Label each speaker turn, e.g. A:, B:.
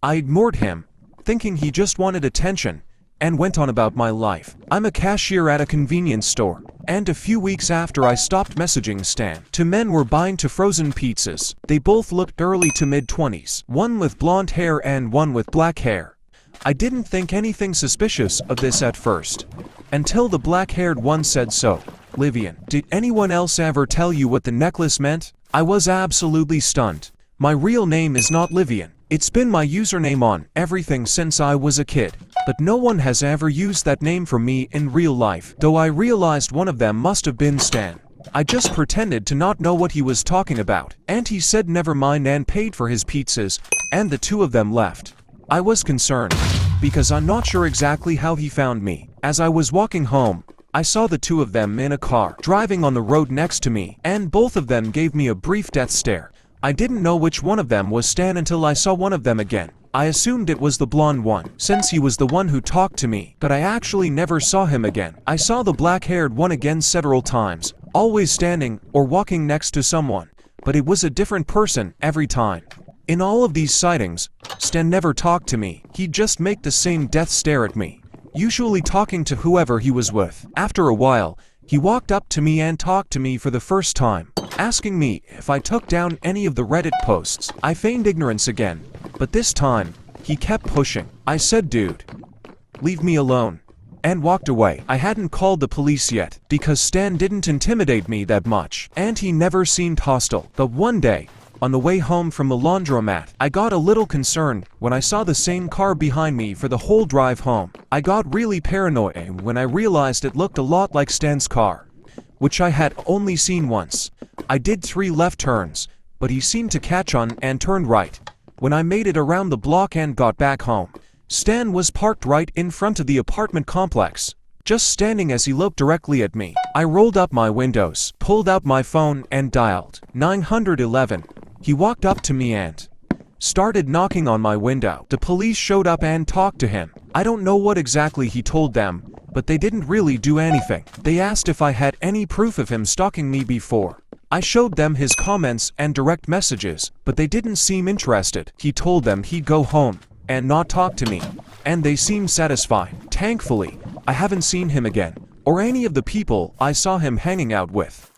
A: I ignored him, thinking he just wanted attention, and went on about my life. I'm a cashier at a convenience store, and a few weeks after I stopped messaging Stan, two men were buying two frozen pizzas. They both looked early to mid-20s, one with blonde hair and one with black hair. I didn't think anything suspicious of this at first, until the black-haired one said so. Livian, did anyone else ever tell you what the necklace meant? I was absolutely stunned. My real name is not Livian. It's been my username on everything since I was a kid, but no one has ever used that name for me in real life, though I realized one of them must have been Stan. I just pretended to not know what he was talking about, and he said never mind and paid for his pizzas, and the two of them left. I was concerned, because I'm not sure exactly how he found me. As I was walking home, I saw the two of them in a car, driving on the road next to me, and both of them gave me a brief death stare. I didn't know which one of them was Stan until I saw one of them again. I assumed it was the blonde one, since he was the one who talked to me, but I actually never saw him again. I saw the black-haired one again several times, always standing or walking next to someone, but it was a different person every time. In all of these sightings, Stan never talked to me. He'd just make the same death stare at me, usually talking to whoever he was with. After a while, he walked up to me and talked to me for the first time, asking me if I took down any of the Reddit posts. I feigned ignorance again, but this time, he kept pushing. I said, "Dude, leave me alone," and walked away. I hadn't called the police yet, because Stan didn't intimidate me that much, and he never seemed hostile. But one day, on the way home from the laundromat, I got a little concerned when I saw the same car behind me for the whole drive home. I got really paranoid when I realized it looked a lot like Stan's car, which I had only seen once. I did 3 left turns, but he seemed to catch on and turned right. When I made it around the block and got back home, Stan was parked right in front of the apartment complex, just standing as he looked directly at me. I rolled up my windows, pulled out my phone and dialed 911. He walked up to me and started knocking on my window. The police showed up and talked to him. I don't know what exactly he told them, but they didn't really do anything. They asked if I had any proof of him stalking me before. I showed them his comments and direct messages, but they didn't seem interested. He told them he'd go home and not talk to me, and they seemed satisfied. Thankfully, I haven't seen him again, or any of the people I saw him hanging out with.